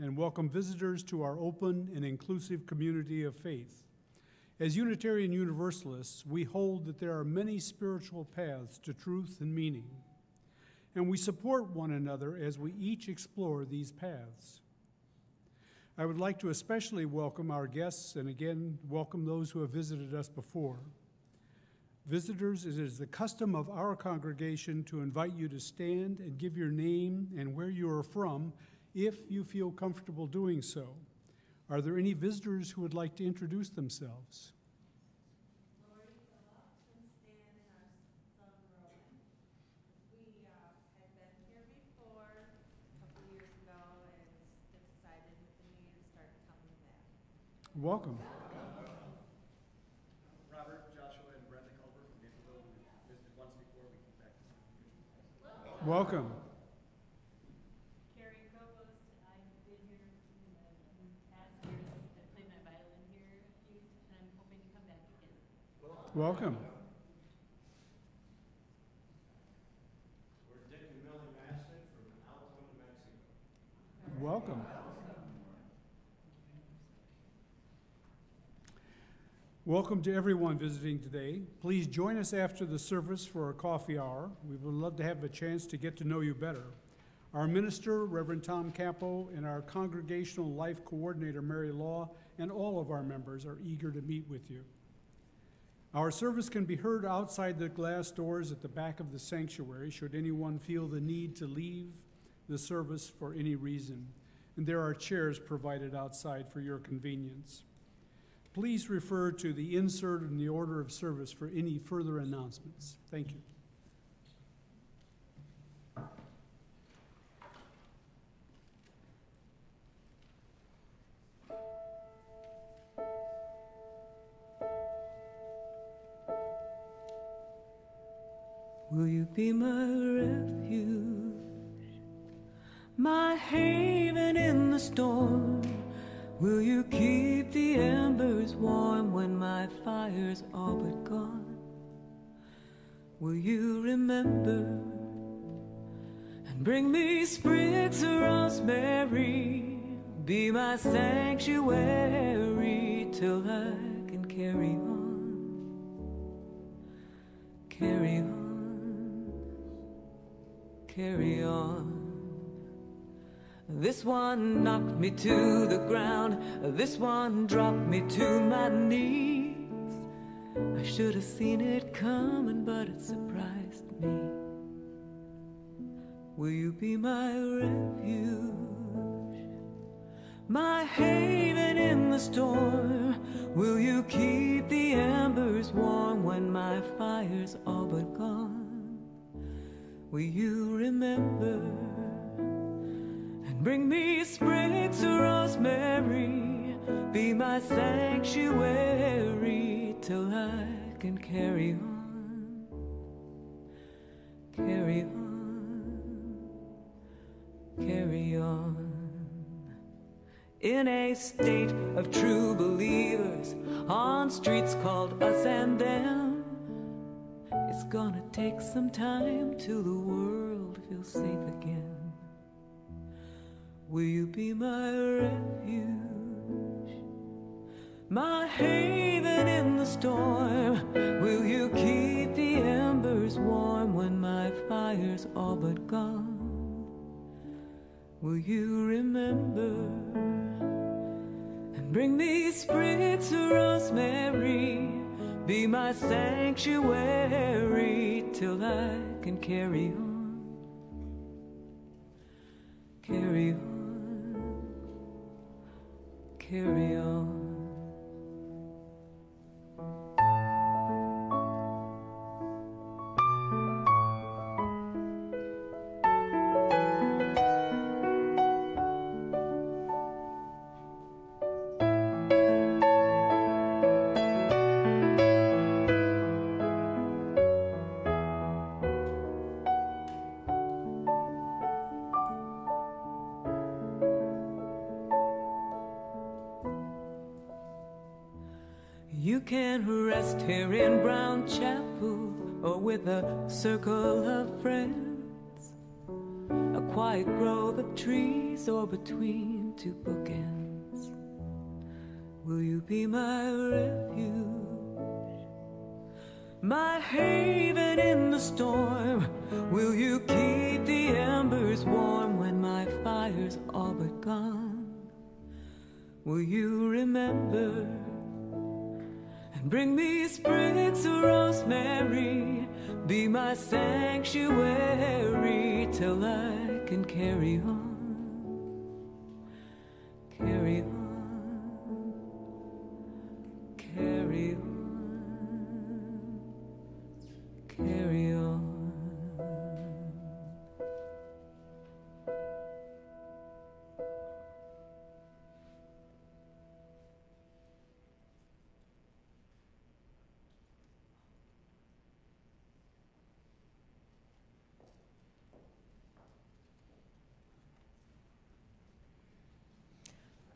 and welcome visitors to our open and inclusive community of faith. As Unitarian Universalists, we hold that there are many spiritual paths to truth and meaning, and we support one another as we each explore these paths. I would like to especially welcome our guests and again welcome those who have visited us before. Visitors, it is the custom of our congregation to invite you to stand and give your name and where you are from if you feel comfortable doing so. Are there any visitors who would like to introduce themselves? Lori, come up and stand in our son Rowan. We had been here before a couple years ago and decided with the new year to start coming back. Welcome. Robert, Joshua, and Brenda Culver from Naperville. We visited once before. We came back. Welcome. Carrie Provost, I've been here in past years. I played my violin here a few, and I'm hoping to come back again. Welcome. We're Dick and Millie Masson from Alto, New Mexico. Welcome. Welcome to everyone visiting today. Please join us after the service for a coffee hour. We would love to have a chance to get to know you better. Our minister, Reverend Tom Campo, and our congregational life coordinator, Mary Law, and all of our members are eager to meet with you. Our service can be heard outside the glass doors at the back of the sanctuary should anyone feel the need to leave the service for any reason. And there are chairs provided outside for your convenience. Please refer to the insert in the order of service for any further announcements. Thank you. Will you be my refuge, my haven in the storm? Will you keep the embers warm when my fire's all but gone? Will you remember and bring me sprigs of rosemary? Be my sanctuary till I can carry on, carry on, carry on. This one knocked me to the ground, this one dropped me to my knees. I should have seen it coming, but it surprised me. Will you be my refuge, my haven in the storm? Will you keep the embers warm when my fire's all but gone? Will you remember and bring me sprigs of rosemary? Be my sanctuary till I can carry on, carry on, carry on. In a state of true believers, on streets called us and them, it's gonna take some time till the world feels safe again. Will you be my refuge, my haven in the storm? Will you keep the embers warm when my fire's all but gone? Will you remember and bring me sprigs of rosemary? Be my sanctuary till I can carry on, carry on, carry on. You can rest here in Brown Chapel or with a circle of friends, quiet grove of trees or between two bookends? Will you be my refuge, my haven in the storm? Will you keep the embers warm when my fire's all but gone? Will you remember and bring me sprigs of rosemary, be my sanctuary till I can carry on, carry on, carry on, carry on.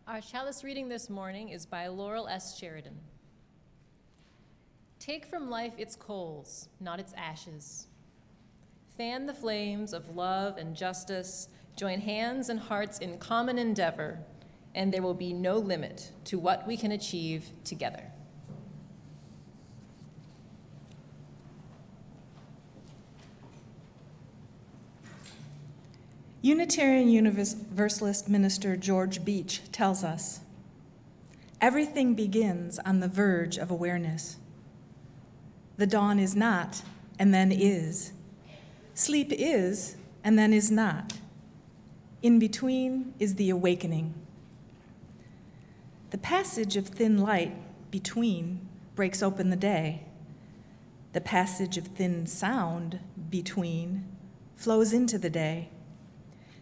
Our chalice reading this morning is by Laurel S. Sheridan. Take from life its coals, not its ashes. Fan the flames of love and justice, join hands and hearts in common endeavor, and there will be no limit to what we can achieve together. Unitarian Universalist minister George Beach tells us, everything begins on the verge of awareness. The dawn is not, and then is. Sleep is, and then is not. In between is the awakening. The passage of thin light between breaks open the day. The passage of thin sound between flows into the day.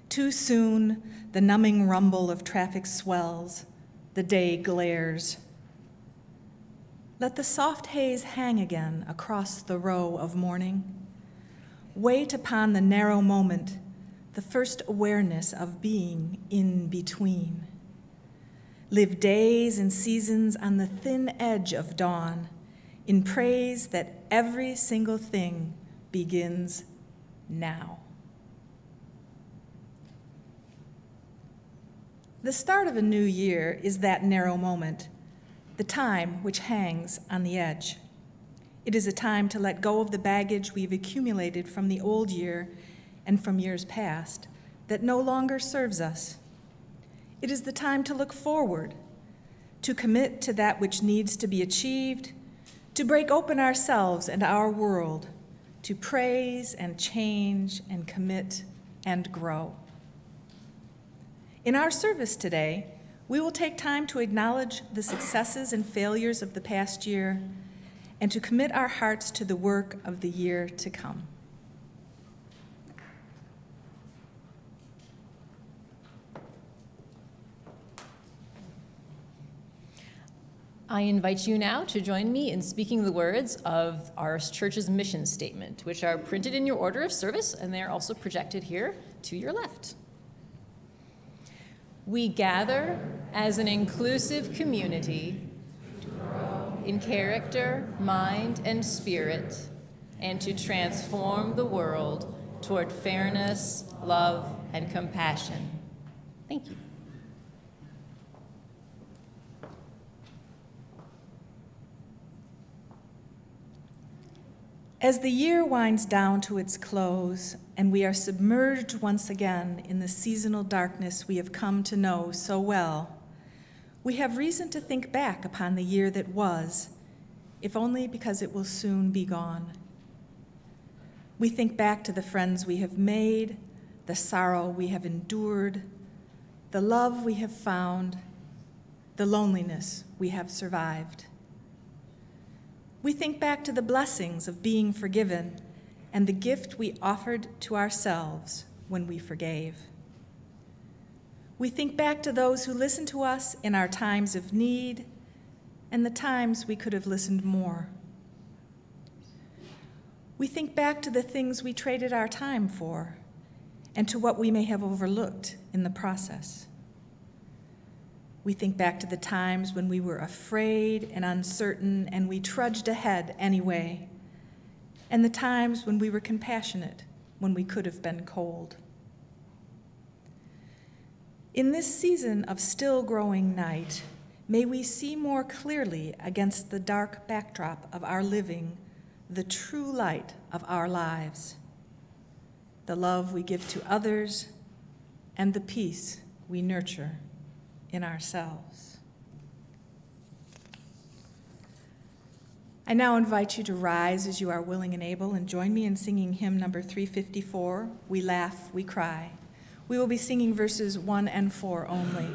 Too soon, the numbing rumble of traffic swells, the day glares. Let the soft haze hang again across the row of morning. Wait upon the narrow moment, the first awareness of being in between. Live days and seasons on the thin edge of dawn, in praise that every single thing begins now. The start of a new year is that narrow moment, the time which hangs on the edge. It is a time to let go of the baggage we've accumulated from the old year and from years past that no longer serves us. It is the time to look forward, to commit to that which needs to be achieved, to break open ourselves and our world, to praise and change and commit and grow. In our service today, we will take time to acknowledge the successes and failures of the past year and to commit our hearts to the work of the year to come. I invite you now to join me in speaking the words of our church's mission statement, which are printed in your order of service, and they're also projected here to your left. We gather as an inclusive community in character, mind, and spirit, and to transform the world toward fairness, love, and compassion. Thank you. As the year winds down to its close and we are submerged once again in the seasonal darkness we have come to know so well, we have reason to think back upon the year that was, if only because it will soon be gone. We think back to the friends we have made, the sorrow we have endured, the love we have found, the loneliness we have survived. We think back to the blessings of being forgiven and the gift we offered to ourselves when we forgave. We think back to those who listened to us in our times of need and the times we could have listened more. We think back to the things we traded our time for and to what we may have overlooked in the process. We think back to the times when we were afraid and uncertain and we trudged ahead anyway, and the times when we were compassionate when we could have been cold. In this season of still growing night, may we see more clearly against the dark backdrop of our living the true light of our lives, the love we give to others, and the peace we nurture in ourselves. I now invite you to rise as you are willing and able and join me in singing hymn number 354, We Laugh, We Cry. We will be singing verses 1 and 4 only.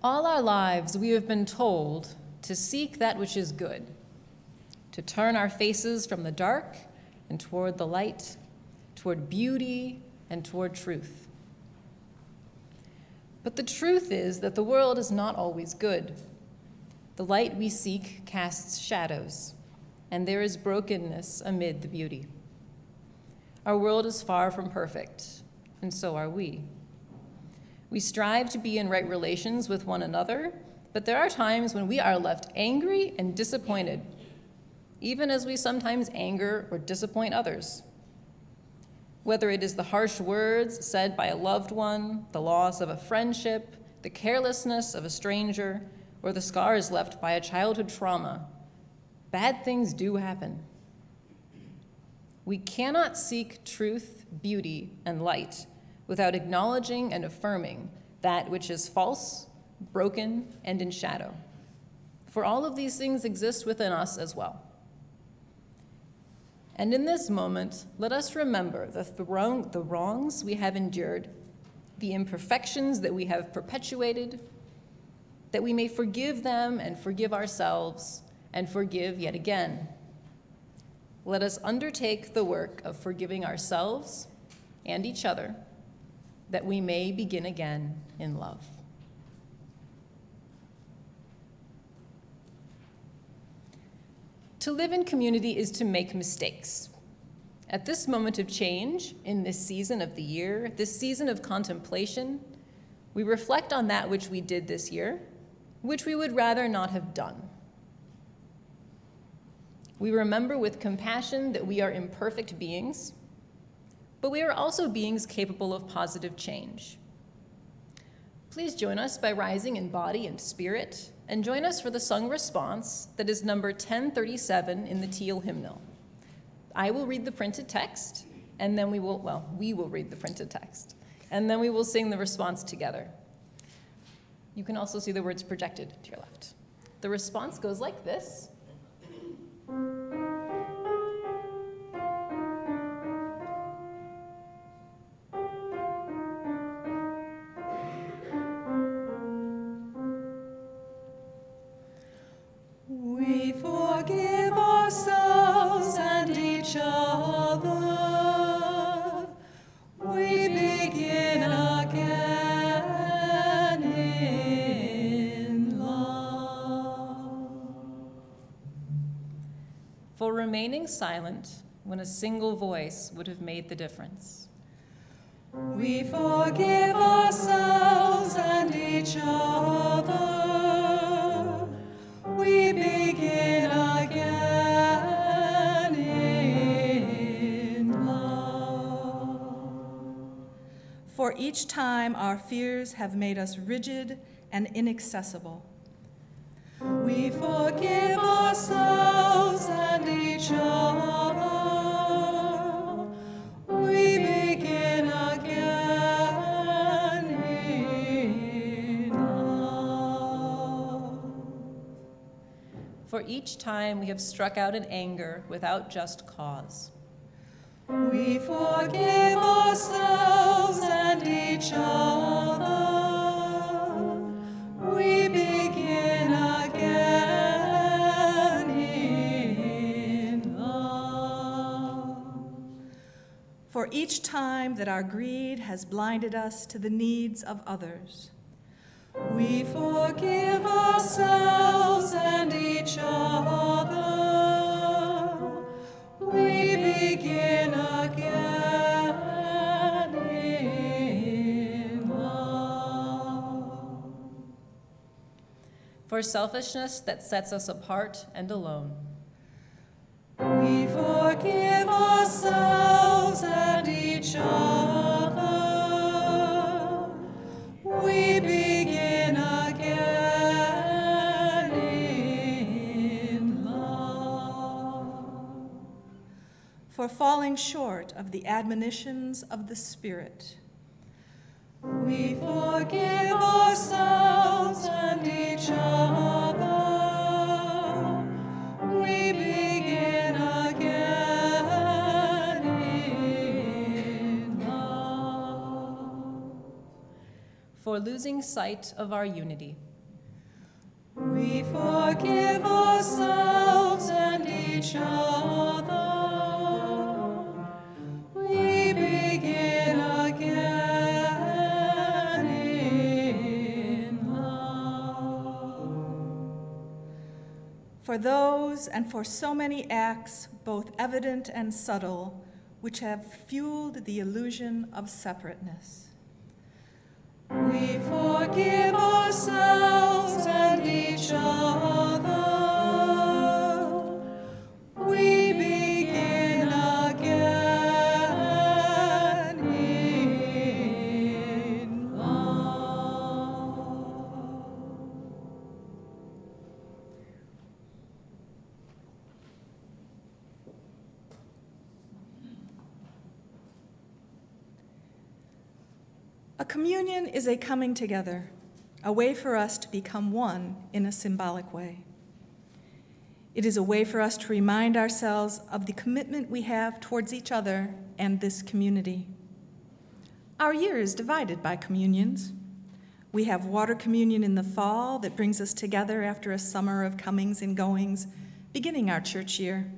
All our lives we have been told to seek that which is good, to turn our faces from the dark and toward the light, toward beauty and toward truth. But the truth is that the world is not always good. The light we seek casts shadows, and there is brokenness amid the beauty. Our world is far from perfect, and so are we. We strive to be in right relations with one another, but there are times when we are left angry and disappointed, even as we sometimes anger or disappoint others. Whether it is the harsh words said by a loved one, the loss of a friendship, the carelessness of a stranger, or the scars left by a childhood trauma, bad things do happen. We cannot seek truth, beauty, and light without acknowledging and affirming that which is false, broken, and in shadow. For all of these things exist within us as well. And in this moment, let us remember the wrongs we have endured, the imperfections that we have perpetuated, that we may forgive them and forgive ourselves and forgive yet again. Let us undertake the work of forgiving ourselves and each other, that we may begin again in love. To live in community is to make mistakes. At this moment of change, in this season of the year, this season of contemplation, we reflect on that which we did this year, which we would rather not have done. We remember with compassion that we are imperfect beings, but we are also beings capable of positive change. Please join us by rising in body and spirit, and join us for the sung response that is number 1037 in the Teal hymnal. I will read the printed text, and then we will read the printed text, and then we will sing the response together. You can also see the words projected to your left. The response goes like this. We forgive ourselves and each other. We begin again in love. For remaining silent when a single voice would have made the difference. We forgive ourselves and each other. We begin again in love. For each time our fears have made us rigid and inaccessible. We forgive ourselves and each other. We begin again in love. For each time we have struck out in anger without just cause. We forgive ourselves and each other. We begin again in love. For each time that our greed has blinded us to the needs of others. We forgive ourselves and each other. We begin again in love. For selfishness that sets us apart and alone. We forgive ourselves and each other. We begin again in love. For falling short of the admonitions of the Spirit. We forgive ourselves and each other. We begin again in love. For losing sight of our unity. We forgive ourselves and each other. We begin again in love. For those and for so many acts, both evident and subtle, which have fueled the illusion of separateness. We forgive ourselves and each other. We begin again in love. communion is a coming together, a way for us to become one in a symbolic way. It is a way for us to remind ourselves of the commitment we have towards each other and this community. Our year is divided by communions. We have water communion in the fall that brings us together after a summer of comings and goings, beginning our church year.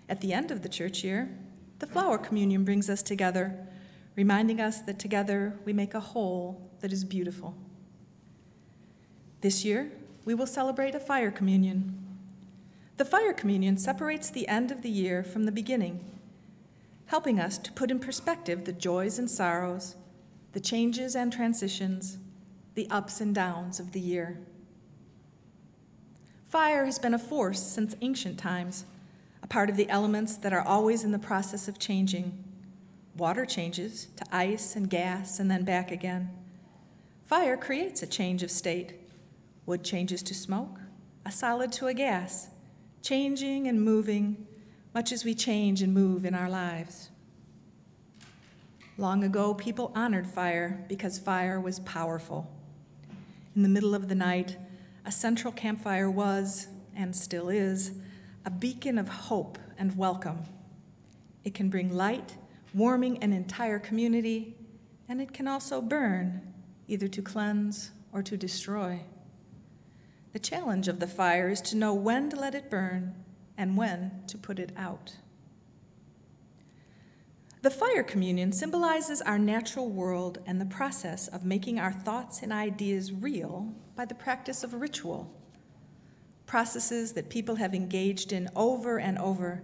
At the end of the church year, the flower communion brings us together, reminding us that together we make a whole that is beautiful. This year, we will celebrate a fire communion. The fire communion separates the end of the year from the beginning, helping us to put in perspective the joys and sorrows, the changes and transitions, the ups and downs of the year. Fire has been a force since ancient times, a part of the elements that are always in the process of changing. Water changes to ice and gas and then back again. Fire creates a change of state. Wood changes to smoke, a solid to a gas, changing and moving, much as we change and move in our lives. Long ago, people honored fire because fire was powerful. In the middle of the night, a central campfire was, and still is, a beacon of hope and welcome. It can bring light, warming an entire community, and it can also burn, either to cleanse or to destroy. The challenge of the fire is to know when to let it burn and when to put it out. The fire communion symbolizes our natural world and the process of making our thoughts and ideas real by the practice of ritual, processes that people have engaged in over and over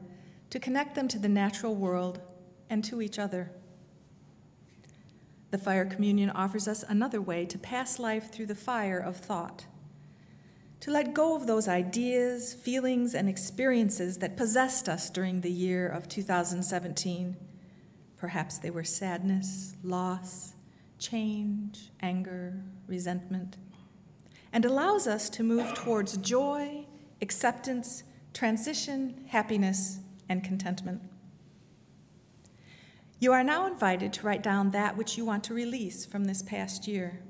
to connect them to the natural world and to each other. The fire communion offers us another way to pass life through the fire of thought, to let go of those ideas, feelings, and experiences that possessed us during the year of 2017. Perhaps they were sadness, loss, change, anger, resentment, and allows us to move towards joy, acceptance, transition, happiness, and contentment. You are now invited to write down that which you want to release from this past year.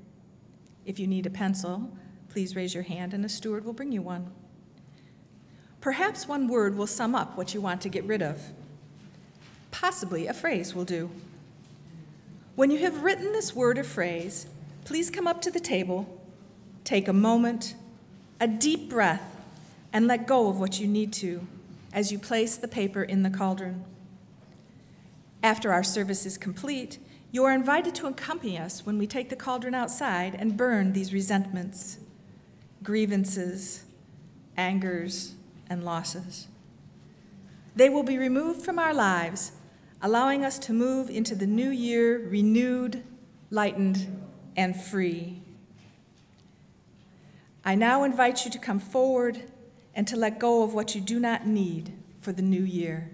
If you need a pencil, please raise your hand and a steward will bring you one. Perhaps one word will sum up what you want to get rid of. Possibly a phrase will do. When you have written this word or phrase, please come up to the table, take a moment, a deep breath, and let go of what you need to as you place the paper in the cauldron. After our service is complete, you are invited to accompany us when we take the cauldron outside and burn these resentments, grievances, angers, and losses. They will be removed from our lives, allowing us to move into the new year renewed, lightened, and free. I now invite you to come forward and to let go of what you do not need for the new year.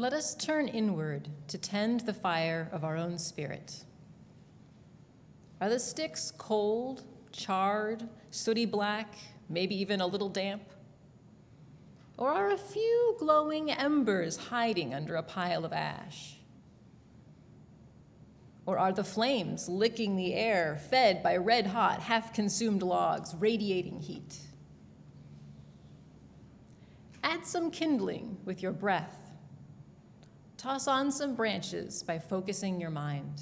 Let us turn inward to tend the fire of our own spirit. Are the sticks cold, charred, sooty black, maybe even a little damp? Or are a few glowing embers hiding under a pile of ash? Or are the flames licking the air, fed by red-hot, half-consumed logs, radiating heat? Add some kindling with your breath. Toss on some branches by focusing your mind.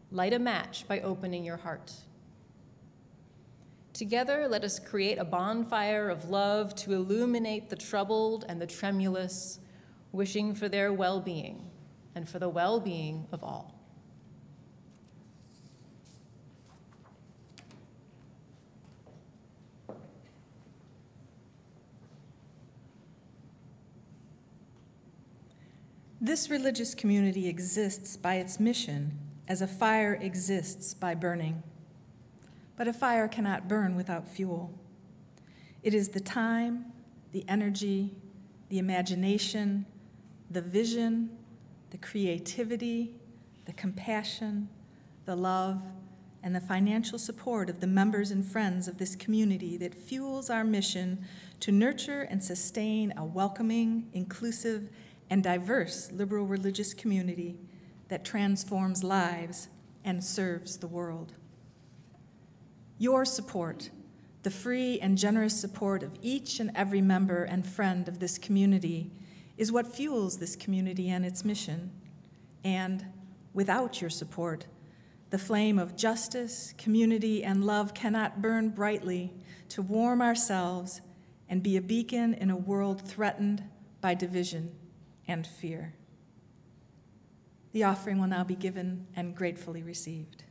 Light a match by opening your heart. Together, let us create a bonfire of love to illuminate the troubled and the tremulous, wishing for their well-being and for the well-being of all. This religious community exists by its mission as a fire exists by burning. But a fire cannot burn without fuel. It is the time, the energy, the imagination, the vision, the creativity, the compassion, the love, and the financial support of the members and friends of this community that fuels our mission to nurture and sustain a welcoming, inclusive, and diverse liberal religious community that transforms lives and serves the world. Your support, the free and generous support of each and every member and friend of this community, is what fuels this community and its mission. And without your support, the flame of justice, community, and love cannot burn brightly to warm ourselves and be a beacon in a world threatened by division and fear. The offering will now be given and gratefully received.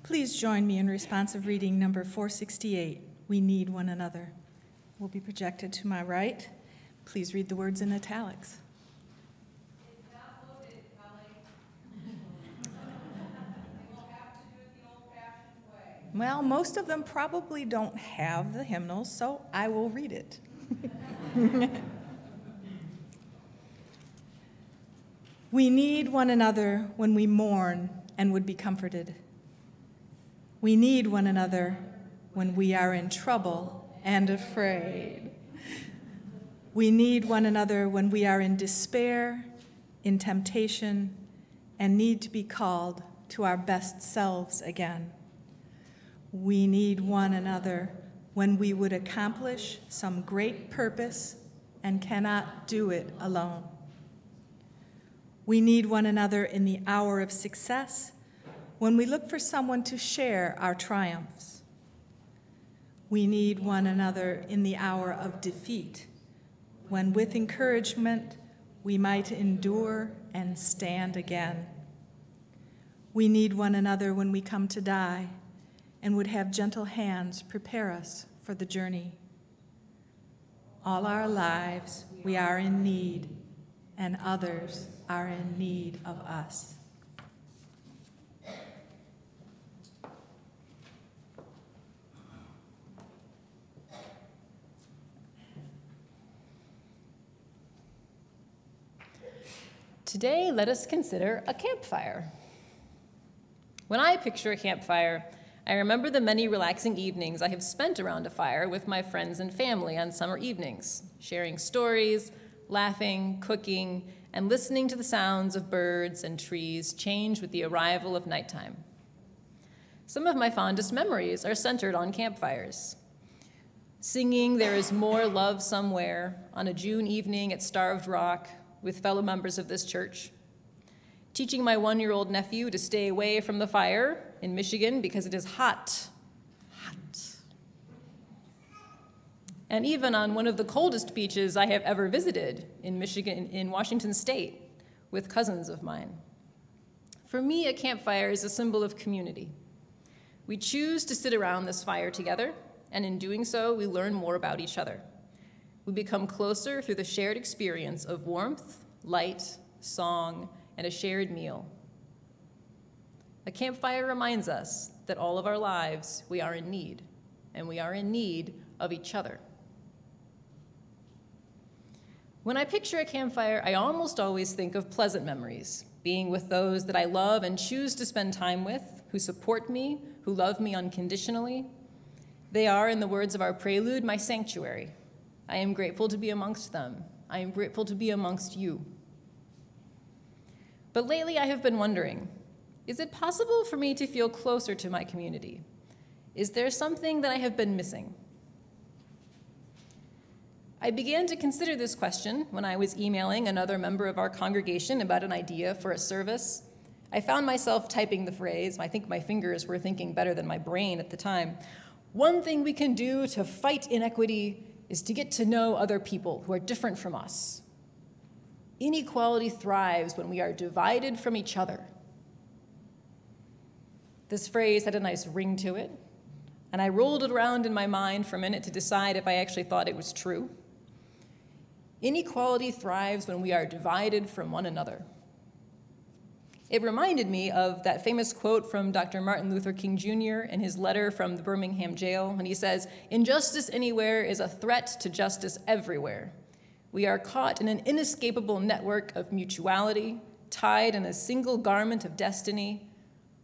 Please join me in responsive reading number 468, We Need One Another. Will be projected to my right. Please read the words in italics. It's not loaded, Kelly. We'll have to do it the old-fashioned way. Well, most of them probably don't have the hymnals, so I will read it. We need one another when we mourn and would be comforted. We need one another when we are in trouble and afraid. We need one another when we are in despair, in temptation, and need to be called to our best selves again. We need one another when we would accomplish some great purpose and cannot do it alone. We need one another in the hour of success when we look for someone to share our triumphs. We need one another in the hour of defeat when with encouragement we might endure and stand again. We need one another when we come to die and would have gentle hands prepare us for the journey. All our lives we are in need, and others are in need of us. Today, let us consider a campfire. When I picture a campfire, I remember the many relaxing evenings I have spent around a fire with my friends and family on summer evenings, sharing stories, laughing, cooking, and listening to the sounds of birds and trees change with the arrival of nighttime. Some of my fondest memories are centered on campfires. Singing "There Is More Love Somewhere" on a June evening at Starved Rock with fellow members of this church. Teaching my 1-year-old nephew to stay away from the fire in Michigan because it is hot. And even on one of the coldest beaches I have ever visited in Michigan, in Washington State, with cousins of mine. For me, a campfire is a symbol of community. We choose to sit around this fire together, and in doing so, we learn more about each other. We become closer through the shared experience of warmth, light, song, and a shared meal. A campfire reminds us that all of our lives we are in need, and we are in need of each other. When I picture a campfire, I almost always think of pleasant memories, being with those that I love and choose to spend time with, who support me, who love me unconditionally. They are, in the words of our prelude, my sanctuary. I am grateful to be amongst them. I am grateful to be amongst you. But lately I have been wondering, is it possible for me to feel closer to my community? Is there something that I have been missing? I began to consider this question when I was emailing another member of our congregation about an idea for a service. I found myself typing the phrase, I think my fingers were thinking better than my brain at the time. One thing we can do to fight inequity is to get to know other people who are different from us. Inequality thrives when we are divided from each other. This phrase had a nice ring to it, and I rolled it around in my mind for a minute to decide if I actually thought it was true. Inequality thrives when we are divided from one another. It reminded me of that famous quote from Dr. Martin Luther King Jr. in his letter from the Birmingham jail, when he says, "Injustice anywhere is a threat to justice everywhere. We are caught in an inescapable network of mutuality, tied in a single garment of destiny.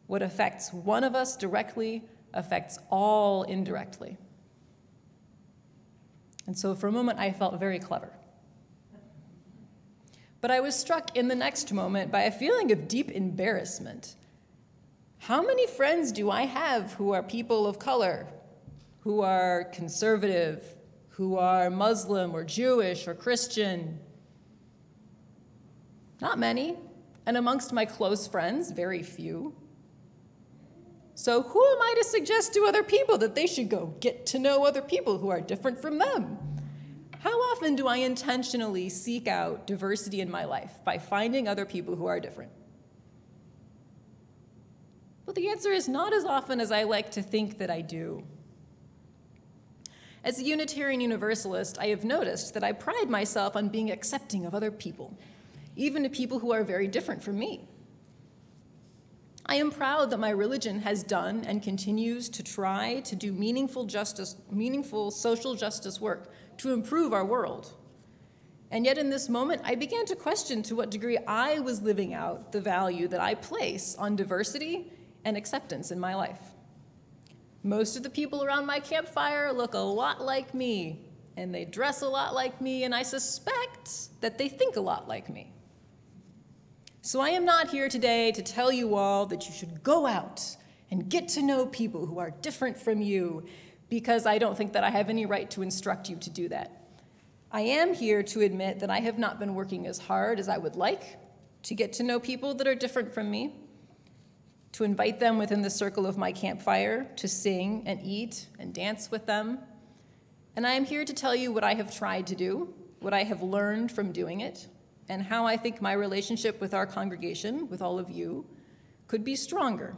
What affects one of us directly affects all indirectly." And so for a moment, I felt very clever. But I was struck in the next moment by a feeling of deep embarrassment. How many friends do I have who are people of color, who are conservative, who are Muslim or Jewish or Christian? Not many, and amongst my close friends, very few. So who am I to suggest to other people that they should go get to know other people who are different from them? How often do I intentionally seek out diversity in my life by finding other people who are different? Well, the answer is not as often as I like to think that I do. As a Unitarian Universalist, I have noticed that I pride myself on being accepting of other people, even to people who are very different from me. I am proud that my religion has done and continues to try to do meaningful social justice work to improve our world. And yet in this moment, I began to question to what degree I was living out the value that I place on diversity and acceptance in my life. Most of the people around my campfire look a lot like me, and they dress a lot like me, and I suspect that they think a lot like me. So I am not here today to tell you all that you should go out and get to know people who are different from you, because I don't think that I have any right to instruct you to do that. I am here to admit that I have not been working as hard as I would like to get to know people that are different from me, to invite them within the circle of my campfire, to sing and eat and dance with them. And I am here to tell you what I have tried to do, what I have learned from doing it, and how I think my relationship with our congregation, with all of you, could be stronger.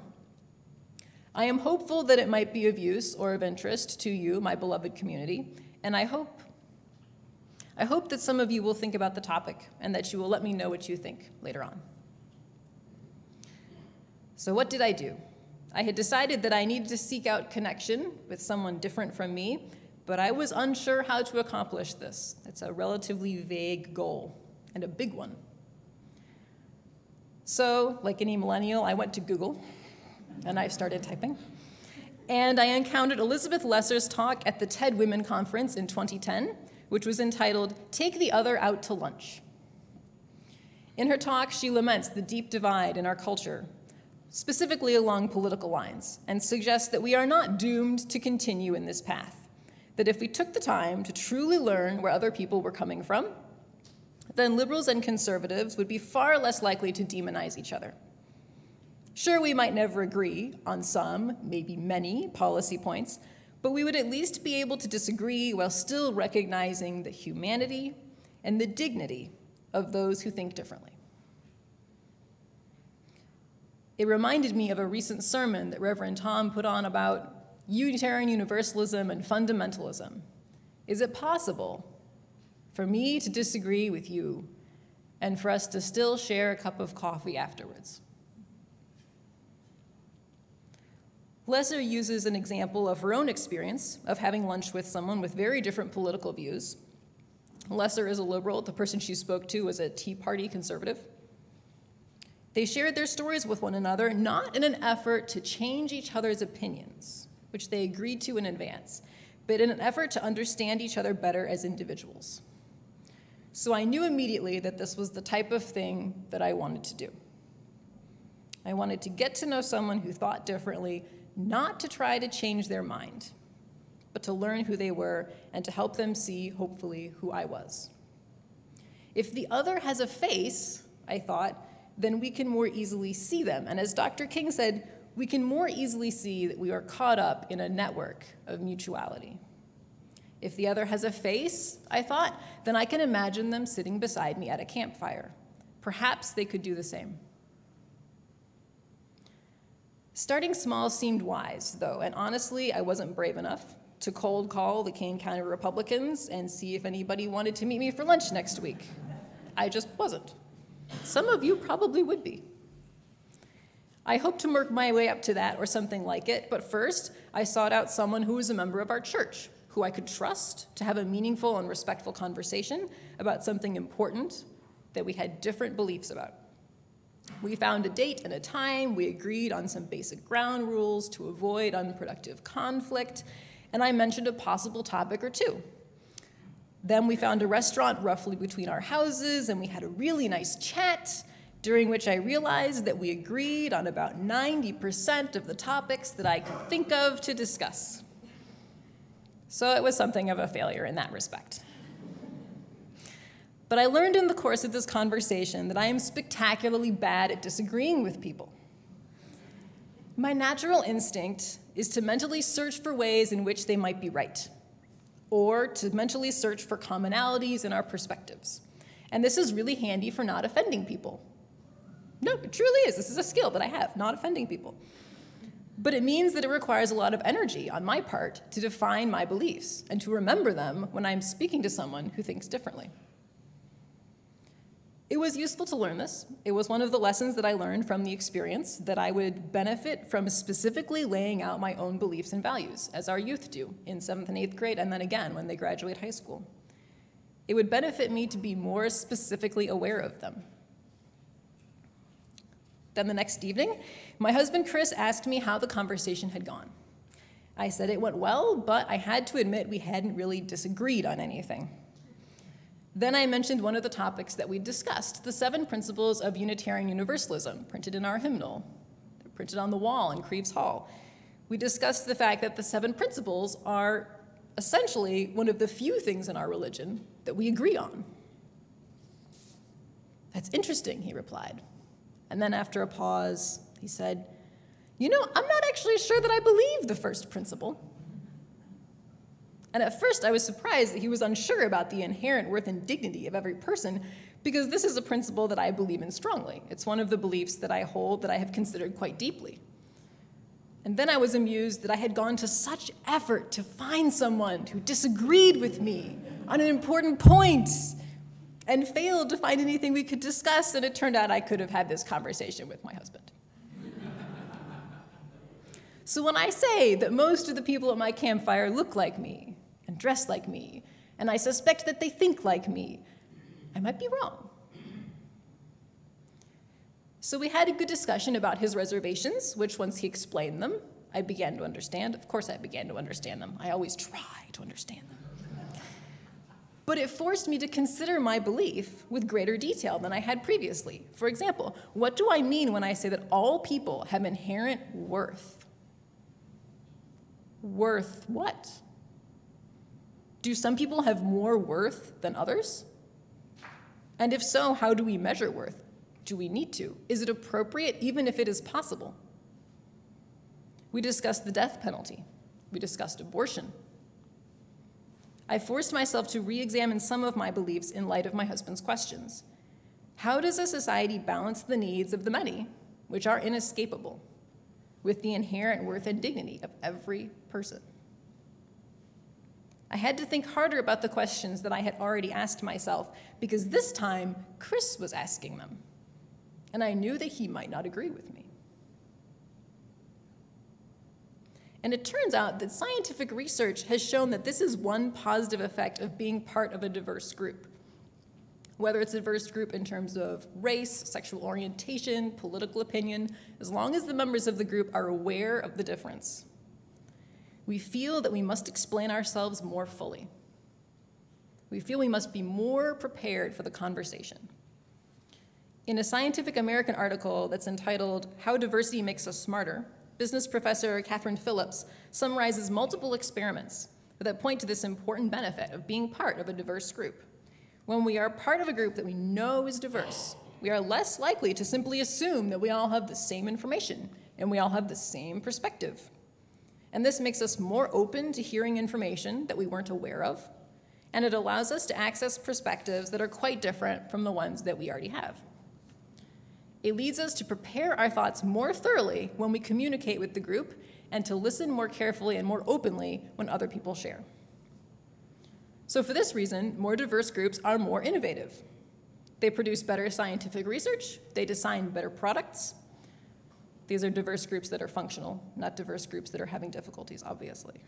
I am hopeful that it might be of use or of interest to you, my beloved community, and I hope that some of you will think about the topic and that you will let me know what you think later on. So what did I do? I had decided that I needed to seek out connection with someone different from me, but I was unsure how to accomplish this. It's a relatively vague goal, and a big one. So, like any millennial, I went to Google, and I started typing. And I encountered Elizabeth Lesser's talk at the TED Women Conference in 2010, which was entitled, "Take the Other Out to Lunch." In her talk, she laments the deep divide in our culture, specifically along political lines, and suggests that we are not doomed to continue in this path, that if we took the time to truly learn where other people were coming from, then liberals and conservatives would be far less likely to demonize each other. Sure, we might never agree on some, maybe many, policy points, but we would at least be able to disagree while still recognizing the humanity and the dignity of those who think differently. It reminded me of a recent sermon that Reverend Tom put on about Unitarian Universalism and fundamentalism. Is it possible for me to disagree with you and for us to still share a cup of coffee afterwards? Lesser uses an example of her own experience of having lunch with someone with very different political views. Lesser is a liberal. The person she spoke to was a Tea Party conservative. They shared their stories with one another, not in an effort to change each other's opinions, which they agreed to in advance, but in an effort to understand each other better as individuals. So I knew immediately that this was the type of thing that I wanted to do. I wanted to get to know someone who thought differently, not to try to change their mind, but to learn who they were and to help them see, hopefully, who I was. If the other has a face, I thought, then we can more easily see them. And as Dr. King said, we can more easily see that we are caught up in a network of mutuality. If the other has a face, I thought, then I can imagine them sitting beside me at a campfire. Perhaps they could do the same. Starting small seemed wise, though, and honestly, I wasn't brave enough to cold call the Kane County Republicans and see if anybody wanted to meet me for lunch next week. I just wasn't. Some of you probably would be. I hope to work my way up to that or something like it, but first, I sought out someone who was a member of our church, who I could trust to have a meaningful and respectful conversation about something important that we had different beliefs about. We found a date and a time, we agreed on some basic ground rules to avoid unproductive conflict, and I mentioned a possible topic or two. Then we found a restaurant roughly between our houses, and we had a really nice chat, during which I realized that we agreed on about 90% of the topics that I could think of to discuss. So it was something of a failure in that respect. But I learned in the course of this conversation that I am spectacularly bad at disagreeing with people. My natural instinct is to mentally search for ways in which they might be right, or to mentally search for commonalities in our perspectives. And this is really handy for not offending people. No, it truly is. This is a skill that I have, not offending people. But it means that it requires a lot of energy on my part to define my beliefs and to remember them when I'm speaking to someone who thinks differently. It was useful to learn this. It was one of the lessons that I learned from the experience, that I would benefit from specifically laying out my own beliefs and values, as our youth do in 7th and 8th grade, and then again when they graduate high school. It would benefit me to be more specifically aware of them. Then the next evening, my husband Chris asked me how the conversation had gone. I said it went well, but I had to admit we hadn't really disagreed on anything. Then I mentioned one of the topics that we discussed, the 7 principles of Unitarian Universalism, printed in our hymnal, printed on the wall in Creeves Hall. We discussed the fact that the 7 principles are essentially one of the few things in our religion that we agree on. That's interesting, he replied. And then after a pause, he said, "You know, I'm not actually sure that I believe the first principle." And at first I was surprised that he was unsure about the inherent worth and dignity of every person, because this is a principle that I believe in strongly. It's one of the beliefs that I hold that I have considered quite deeply. And then I was amused that I had gone to such effort to find someone who disagreed with me on an important point and failed to find anything we could discuss, and it turned out I could have had this conversation with my husband. So when I say that most of the people at my campfire look like me and dress like me, and I suspect that they think like me, I might be wrong. So we had a good discussion about his reservations, which once he explained them, I began to understand. Of course I began to understand them. I always try to understand them. But it forced me to consider my belief with greater detail than I had previously. For example, what do I mean when I say that all people have inherent worth? Worth what? Do some people have more worth than others? And if so, how do we measure worth? Do we need to? Is it appropriate even if it is possible? We discussed the death penalty. We discussed abortion. I forced myself to re-examine some of my beliefs in light of my husband's questions. How does a society balance the needs of the many, which are inescapable, with the inherent worth and dignity of every person? I had to think harder about the questions that I had already asked myself, because this time, Chris was asking them, and I knew that he might not agree with me. And it turns out that scientific research has shown that this is one positive effect of being part of a diverse group. Whether it's a diverse group in terms of race, sexual orientation, political opinion, as long as the members of the group are aware of the difference, we feel that we must explain ourselves more fully. We feel we must be more prepared for the conversation. In a Scientific American article that's entitled "How Diversity Makes Us Smarter," business professor Catherine Phillips summarizes multiple experiments that point to this important benefit of being part of a diverse group. When we are part of a group that we know is diverse, we are less likely to simply assume that we all have the same information and we all have the same perspective. And this makes us more open to hearing information that we weren't aware of, and it allows us to access perspectives that are quite different from the ones that we already have. It leads us to prepare our thoughts more thoroughly when we communicate with the group, and to listen more carefully and more openly when other people share. So for this reason, more diverse groups are more innovative. They produce better scientific research, they design better products. These are diverse groups that are functional, not diverse groups that are having difficulties, obviously.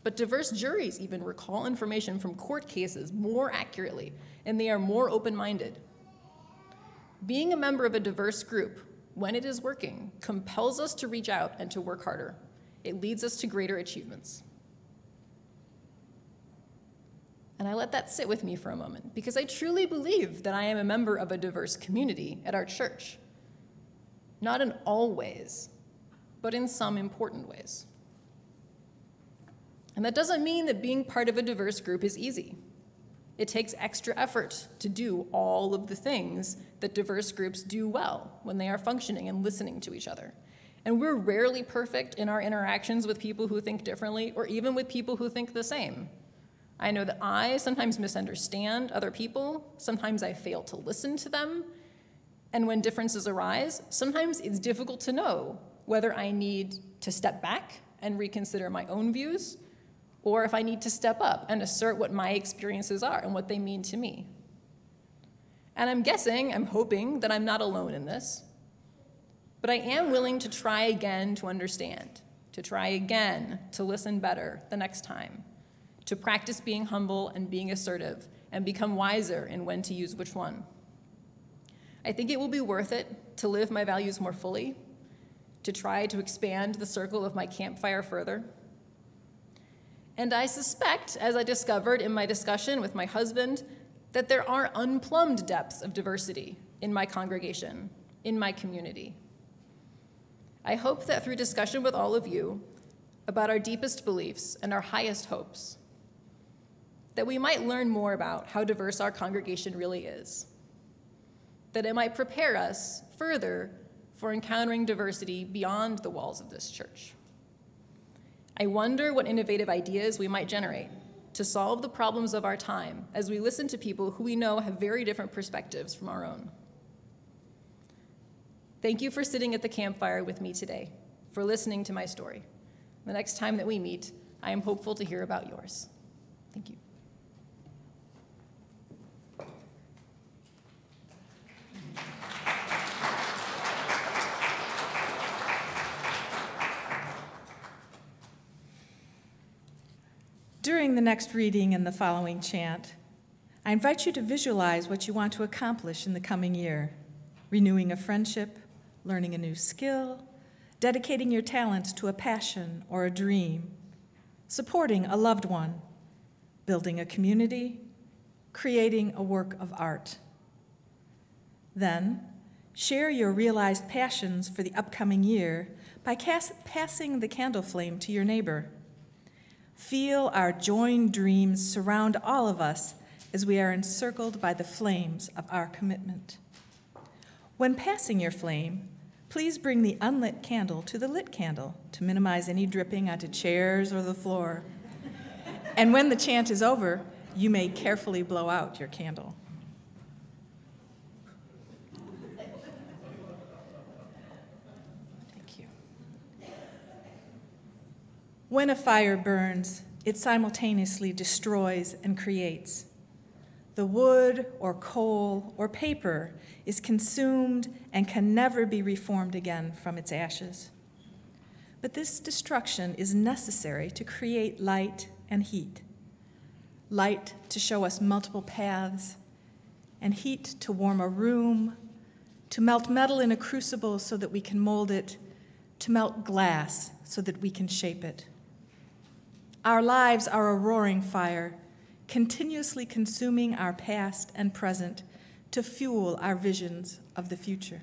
But diverse juries even recall information from court cases more accurately, and they are more open-minded. Being a member of a diverse group, when it is working, compels us to reach out and to work harder. It leads us to greater achievements. And I let that sit with me for a moment, because I truly believe that I am a member of a diverse community at our church. Not in all ways, but in some important ways. And that doesn't mean that being part of a diverse group is easy. It takes extra effort to do all of the things that diverse groups do well when they are functioning and listening to each other. And we're rarely perfect in our interactions with people who think differently, or even with people who think the same. I know that I sometimes misunderstand other people, sometimes I fail to listen to them, and when differences arise, sometimes it's difficult to know whether I need to step back and reconsider my own views, or if I need to step up and assert what my experiences are and what they mean to me. And I'm hoping that I'm not alone in this, but I am willing to try again to understand, to try again to listen better the next time, to practice being humble and being assertive, and become wiser in when to use which one. I think it will be worth it to live my values more fully, to try to expand the circle of my campfire further. And I suspect, as I discovered in my discussion with my husband, that there are unplumbed depths of diversity in my congregation, in my community. I hope that through discussion with all of you about our deepest beliefs and our highest hopes, that we might learn more about how diverse our congregation really is, that it might prepare us further for encountering diversity beyond the walls of this church. I wonder what innovative ideas we might generate to solve the problems of our time as we listen to people who we know have very different perspectives from our own. Thank you for sitting at the campfire with me today, for listening to my story. The next time that we meet, I am hopeful to hear about yours. Thank you. During the next reading and the following chant, I invite you to visualize what you want to accomplish in the coming year: renewing a friendship, learning a new skill, dedicating your talents to a passion or a dream, supporting a loved one, building a community, creating a work of art. Then, share your realized passions for the upcoming year by passing the candle flame to your neighbor. Feel our joined dreams surround all of us as we are encircled by the flames of our commitment. When passing your flame, please bring the unlit candle to the lit candle to minimize any dripping onto chairs or the floor. And when the chant is over, you may carefully blow out your candle. Thank you. When a fire burns, it simultaneously destroys and creates. The wood or coal or paper is consumed and can never be reformed again from its ashes. But this destruction is necessary to create light and heat. Light to show us multiple paths, and heat to warm a room, to melt metal in a crucible so that we can mold it, to melt glass so that we can shape it. Our lives are a roaring fire, continuously consuming our past and present to fuel our visions of the future.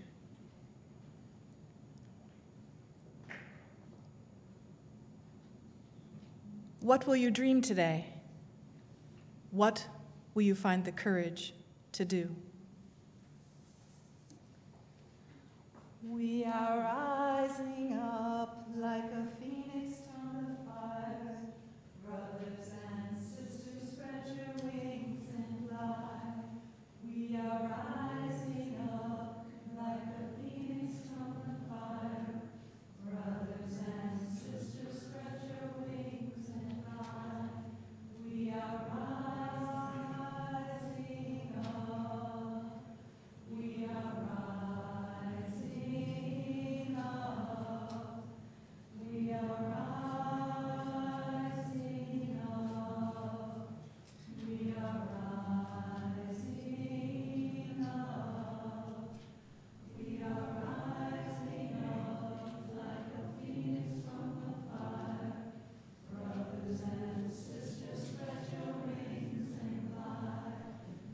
What will you dream today? What will you find the courage to do? We are rising up like a phoenix from the fire. Brothers and sisters, spread your wings and fly. We are rising up like a phoenix from the fire. Brothers and sisters, spread your wings and fly. We are rising up. We are rising up. We are rising up. We are rising up. We are rising up like a phoenix from the fire. Brothers and sisters, spread your wings and fly.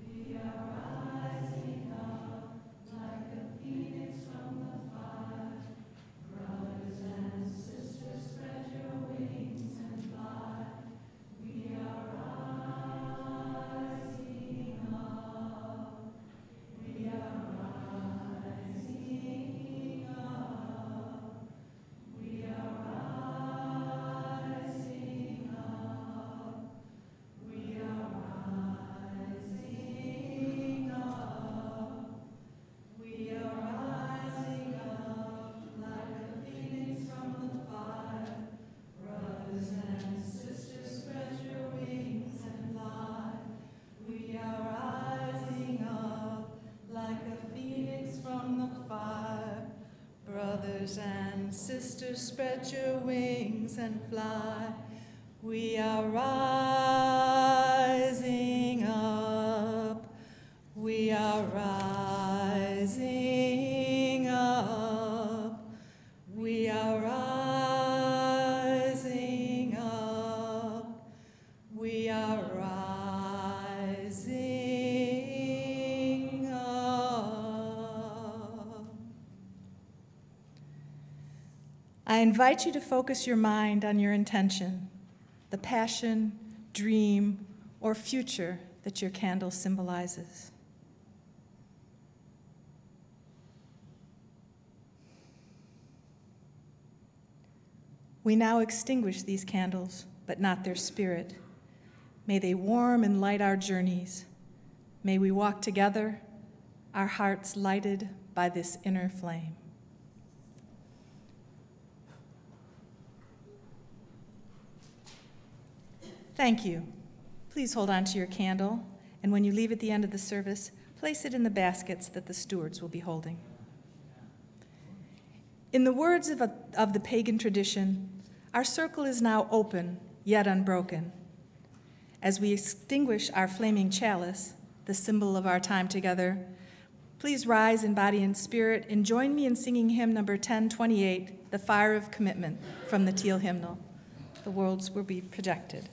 We are rising up like a phoenix from the fire. Brothers and sisters, spread your wings and fly. We are rising up. We are rising up. We are rising up. We are rising up. We are rising up like a phoenix from the fire. Brothers and sisters, spread your wings and fly. We are rising up like a phoenix from the fire. Brothers and sisters, spread your wings and fly. We are rising up. We are rising up. We are rising up. We are rising up. I invite you to focus your mind on your intention, the passion, dream, or future that your candle symbolizes. We now extinguish these candles, but not their spirit. May they warm and light our journeys. May we walk together, our hearts lighted by this inner flame. Thank you. Please hold on to your candle, and when you leave at the end of the service, place it in the baskets that the stewards will be holding. In the words of the pagan tradition, our circle is now open, yet unbroken. As we extinguish our flaming chalice, the symbol of our time together, please rise in body and spirit and join me in singing hymn number 1028, The Fire of Commitment, from the Teal Hymnal. The words will be projected.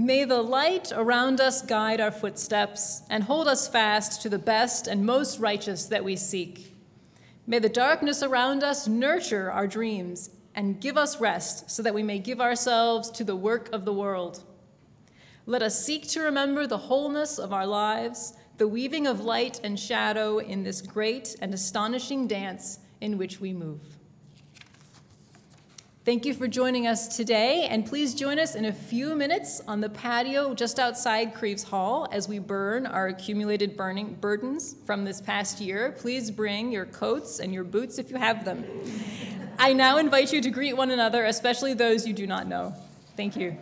May the light around us guide our footsteps and hold us fast to the best and most righteous that we seek. May the darkness around us nurture our dreams and give us rest so that we may give ourselves to the work of the world. Let us seek to remember the wholeness of our lives, the weaving of light and shadow in this great and astonishing dance in which we move. Thank you for joining us today, and please join us in a few minutes on the patio just outside Creeves Hall as we burn our accumulated burdens from this past year. Please bring your coats and your boots if you have them. I now invite you to greet one another, especially those you do not know. Thank you.